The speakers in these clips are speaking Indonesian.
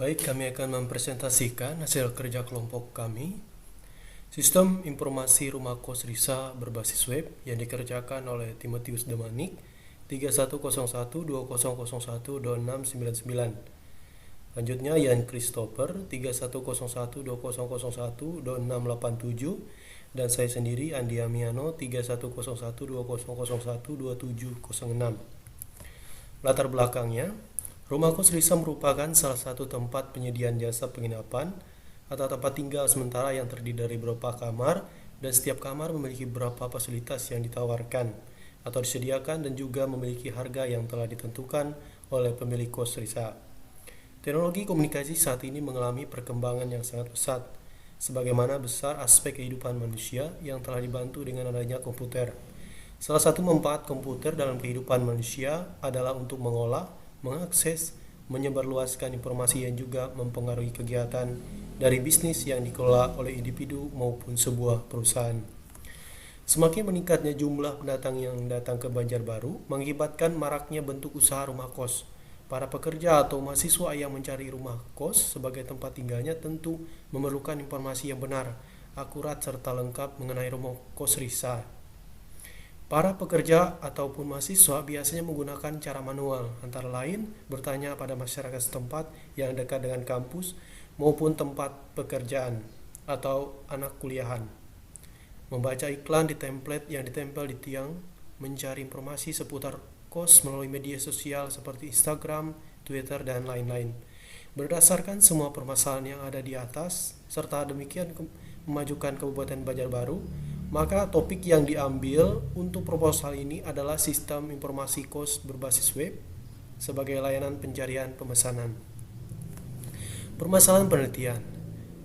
Baik, kami akan mempresentasikan hasil kerja kelompok kami. Sistem informasi rumah kos Risa berbasis web yang dikerjakan oleh Timotius Demanik 310120012699. Selanjutnya Yan Christopher 310120012687 dan saya sendiri Andi Amiano 310120012706. Latar belakangnya, rumah kos Risa merupakan salah satu tempat penyediaan jasa penginapan atau tempat tinggal sementara yang terdiri dari beberapa kamar, dan setiap kamar memiliki beberapa fasilitas yang ditawarkan atau disediakan dan juga memiliki harga yang telah ditentukan oleh pemilik kos Risa. Teknologi komunikasi saat ini mengalami perkembangan yang sangat pesat, sebagaimana besar aspek kehidupan manusia yang telah dibantu dengan adanya komputer. Salah satu manfaat komputer dalam kehidupan manusia adalah untuk mengolah, mengakses, menyebarluaskan informasi yang juga mempengaruhi kegiatan dari bisnis yang dikelola oleh individu maupun sebuah perusahaan. Semakin meningkatnya jumlah pendatang yang datang ke Banjarbaru mengakibatkan maraknya bentuk usaha rumah kos. Para pekerja atau mahasiswa yang mencari rumah kos sebagai tempat tinggalnya tentu memerlukan informasi yang benar, akurat, serta lengkap mengenai rumah kos Risa. Para pekerja ataupun mahasiswa biasanya menggunakan cara manual, antara lain bertanya pada masyarakat setempat yang dekat dengan kampus maupun tempat pekerjaan atau anak kuliahan, membaca iklan di template yang ditempel di tiang, mencari informasi seputar kos melalui media sosial seperti Instagram, Twitter, dan lain-lain. Berdasarkan semua permasalahan yang ada di atas, serta demikian memajukan Kabupaten Banjarbaru, maka topik yang diambil untuk proposal ini adalah sistem informasi kos berbasis web sebagai layanan pencarian pemesanan. Permasalahan penelitian.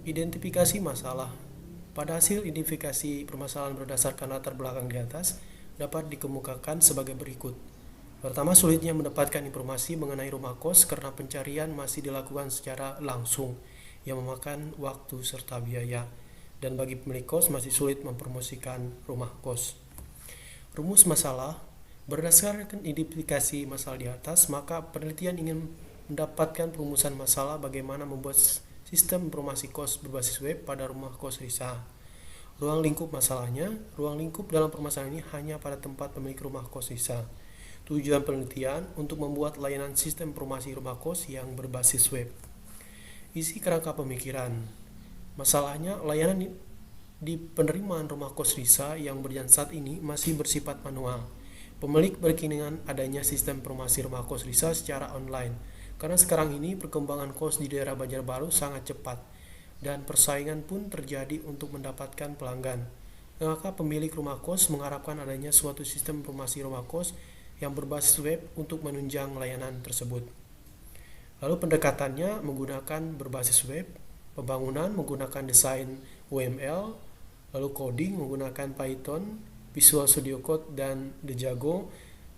Identifikasi masalah. Pada hasil identifikasi permasalahan berdasarkan latar belakang di atas dapat dikemukakan sebagai berikut. Pertama, sulitnya mendapatkan informasi mengenai rumah kos karena pencarian masih dilakukan secara langsung yang memakan waktu serta biaya, dan bagi pemilik kos masih sulit mempromosikan rumah kos. Rumus masalah. Berdasarkan identifikasi masalah di atas, maka penelitian ingin mendapatkan perumusan masalah bagaimana membuat sistem informasi kos berbasis web pada rumah kos Risa. Ruang lingkup masalahnya. Ruang lingkup dalam permasalahan ini hanya pada tempat pemilik rumah kos Risa. Tujuan penelitian untuk membuat layanan sistem informasi rumah kos yang berbasis web. Isi kerangka pemikiran. Masalahnya, layanan di penerimaan rumah kos Risa yang berjalan saat ini masih bersifat manual. Pemilik berkeinginan adanya sistem informasi rumah kos Risa secara online, karena sekarang ini perkembangan kos di daerah Banjarbaru sangat cepat dan persaingan pun terjadi untuk mendapatkan pelanggan. Maka pemilik rumah kos mengharapkan adanya suatu sistem informasi rumah kos yang berbasis web untuk menunjang layanan tersebut. Lalu pendekatannya menggunakan berbasis web, pembangunan menggunakan desain UML, lalu coding menggunakan Python, Visual Studio Code, dan Django,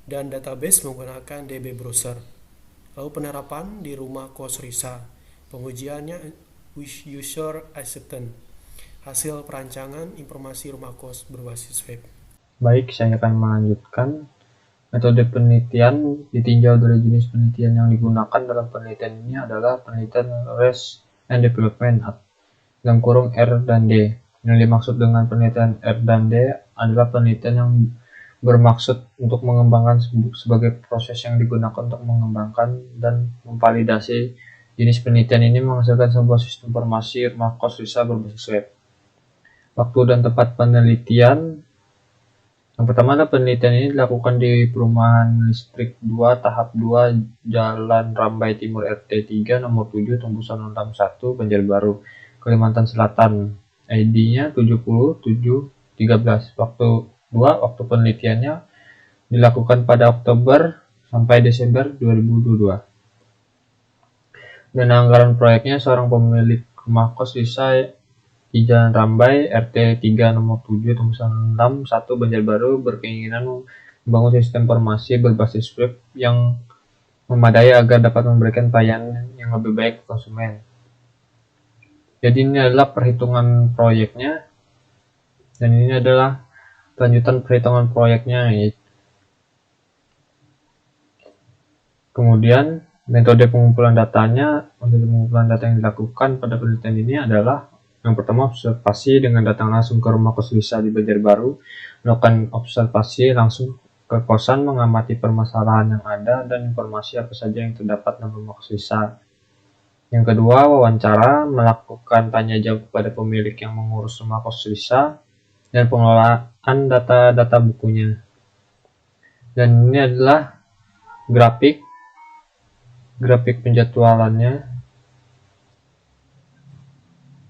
dan database menggunakan DB Browser. Lalu penerapan di rumah kos Risa, pengujiannya user acceptance, hasil perancangan informasi rumah kos berbasis web. Baik, saya akan melanjutkan. Metode penelitian ditinjau dari jenis penelitian yang digunakan dalam penelitian ini adalah penelitian Research and Development dalam kurung R dan D. Yang dimaksud dengan penelitian R dan D adalah penelitian yang bermaksud untuk mengembangkan sebagai proses yang digunakan untuk mengembangkan dan memvalidasi jenis penelitian ini menghasilkan sebuah sistem informasi rumah kos Risa berbasis web. Waktu dan tempat penelitian. Yang pertama adalah penelitian ini dilakukan di Perumahan Listrik 2 Tahap 2 Jalan Rambai Timur RT 3 nomor 7 tembusan 61 Banjarbaru, Kalimantan Selatan. ID-nya 70713. Waktu penelitiannya dilakukan pada Oktober sampai Desember 2022. Dan anggaran proyeknya seorang pemilik rumah kos Risa di Jalan Rambai, RT 3 nomor 7 tembusan 61 Banjarbaru berkeinginan membangun sistem informasi berbasis web yang memadai agar dapat memberikan pelayanan yang lebih baik ke konsumen. Jadi ini adalah perhitungan proyeknya, dan ini adalah lanjutan perhitungan proyeknya. Kemudian Metode pengumpulan datanya, metode pengumpulan data yang dilakukan pada penelitian ini adalah yang pertama observasi dengan datang langsung ke rumah kos Lisa di Banjarbaru, melakukan observasi langsung ke kosan, mengamati permasalahan yang ada dan informasi apa saja yang terdapat dalam rumah kos Lisa. Yang kedua, wawancara, melakukan tanya jawab kepada pemilik yang mengurus rumah kos Lisa dan pengelolaan data-data bukunya. Dan ini adalah grafik penjadwalannya.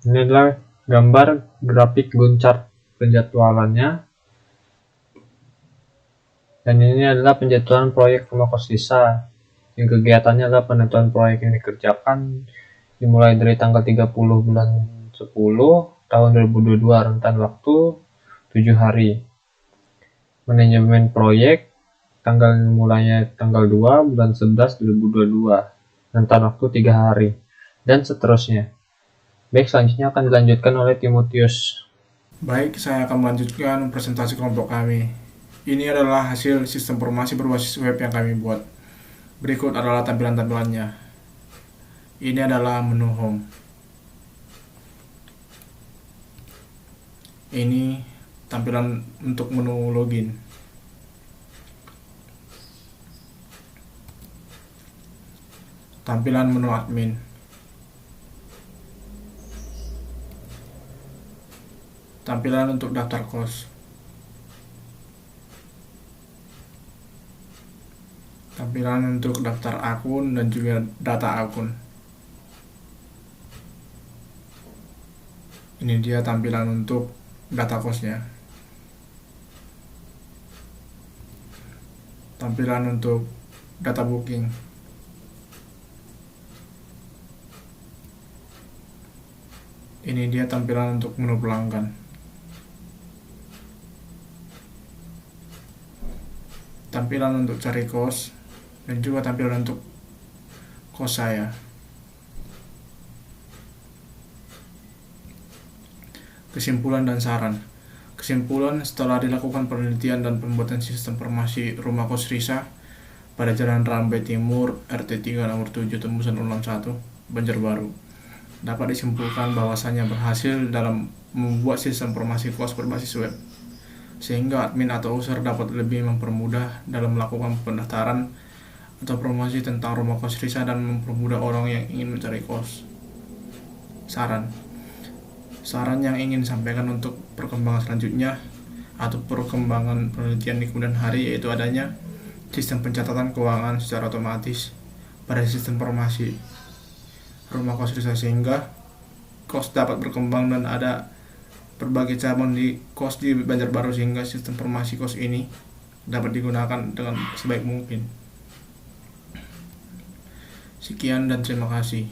Ini adalah gambar grafik guncar penjadwalannya. Dan ini adalah penjadwalan proyek rumah kos Lisa. Yang kegiatannya adalah penentuan proyek yang dikerjakan dimulai dari tanggal 30 bulan 10 tahun 2022, rentan waktu 7 hari. Manajemen proyek tanggal mulainya tanggal 2 bulan 11 2022, rentan waktu 3 hari, dan seterusnya. Baik, selanjutnya akan dilanjutkan oleh Timotius. Baik, saya akan melanjutkan presentasi kelompok kami. Ini adalah hasil sistem informasi berbasis web yang kami buat. Berikut adalah tampilan-tampilannya. Ini adalah menu home. Ini tampilan untuk menu login. Tampilan menu admin. Tampilan untuk daftar kos. Tampilan untuk daftar akun dan juga data akun. Ini dia tampilan untuk data kosnya. Tampilan untuk data booking. Ini dia tampilan untuk menu pelanggan. Tampilan untuk cari kos dan juga tampilan untuk kos saya. Kesimpulan dan saran. Kesimpulan, setelah dilakukan penelitian dan pembuatan sistem informasi rumah kos Lisa pada Jalan Rambai Timur, RT 3 nomor 7 tembusan Ulam 1, Banjarbaru, dapat disimpulkan bahwasannya berhasil dalam membuat sistem informasi kos berbasis web, sehingga admin atau user dapat lebih mempermudah dalam melakukan pendaftaran atau promosi tentang rumah kos Lisa dan mempermudah orang yang ingin mencari kos. Saran yang ingin disampaikan untuk perkembangan selanjutnya atau perkembangan penelitian di kemudian hari yaitu adanya sistem pencatatan keuangan secara otomatis pada sistem informasi rumah kos Lisa, sehingga kos dapat berkembang dan ada berbagai cabang di kos di Banjarbaru, sehingga sistem informasi kos ini dapat digunakan dengan sebaik mungkin. Sekian dan terima kasih.